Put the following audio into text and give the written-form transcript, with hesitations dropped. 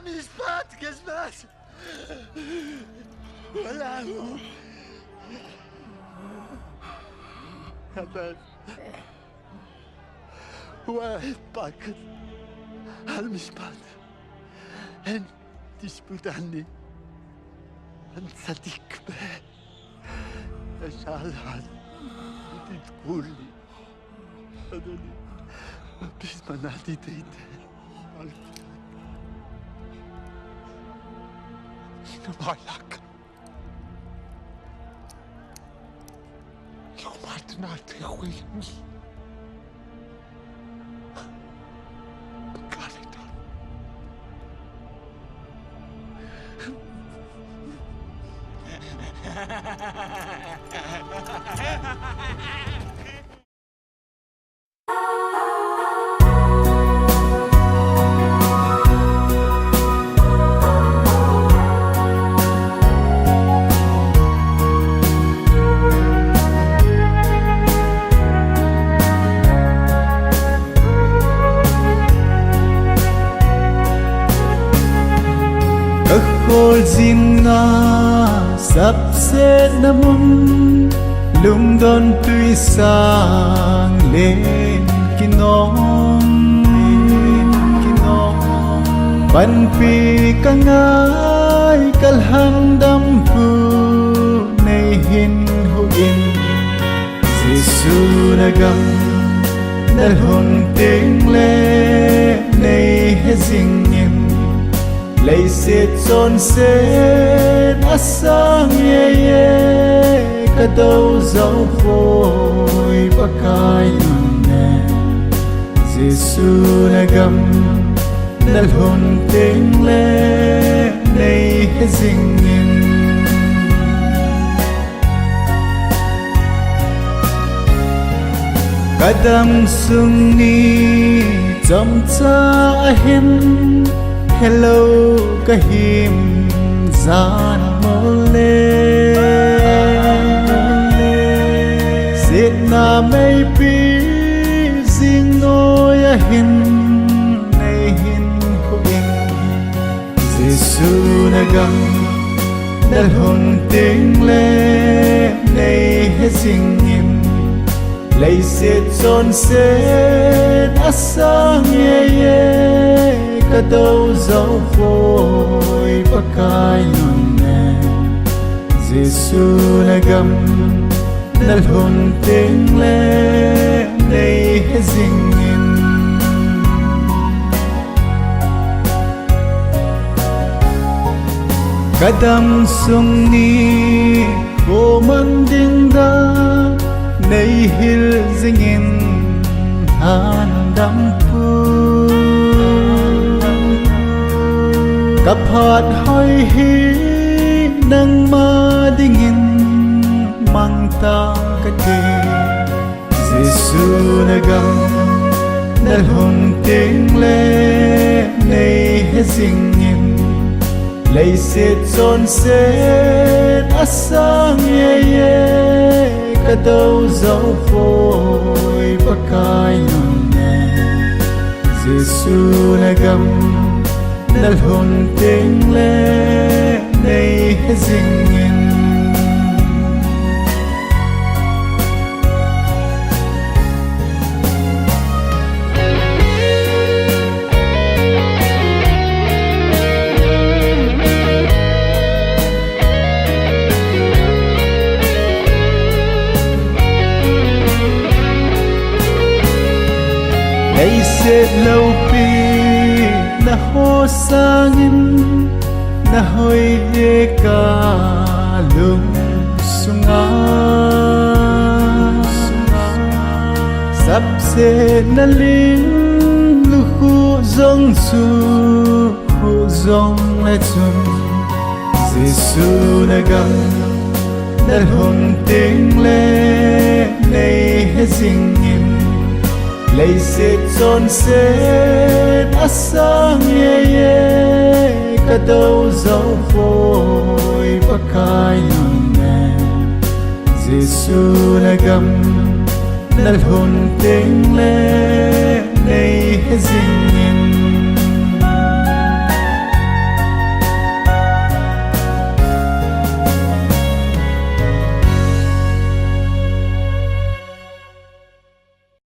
המשפט, גזמש! ولا هو واحد باكر هالمشبات هن تشبت عني هن صديق به اشعل هذا تقول لي هذولي بس ما نادي تيت نبالك يوم عدناتي خويني Khol zin na sắp xếp namun lung don tươi sang lên kinong ban pi ka ngai kal ham dam hu nei hin hu in Giêsu na gam dal hon ting le nei he zing in lấy xịt xôn xết asang ye ye cả đâu dấu vội bắc cai nè Giêsu na gam dal hồn tiếng lệ nay hết dinh in cả đam sung ni chom cha hen hello kahim zan mole sit na may pi sing no ya hin nay hin ko in Giêsu na gam dal hon ting le nay he sing in lấy sit son set asang ye ye cả đâu dấu vội bắc cai nè Giêsu na gam dal hồn tiếng le nay hết dinh in cả đam sung ni vô man ding da nay hil ding in han dam pu cặp hạt hoi hi nang ma ding in mang ta cái gì Giêsu na gam dal hồn tiếng le nay hết ding in lấy xịt xôn xết asang ye ye cả đâu dấu vội bắc cai nè Giêsu na gam dal hồn tiếng le nay hết ding in lấy xếp lâu pi na ho sangin na hoi ye ka lung sunga sắp se na ling lu khu zong su khu zong la chun Giêsu na gam dal hồn tiếng le nay hết ding in lấy xịt xôn xết asang ye ye cả đâu dấu vội bắc cai nè Giêsu na gam dal hồn tiếng le nay hết dinh in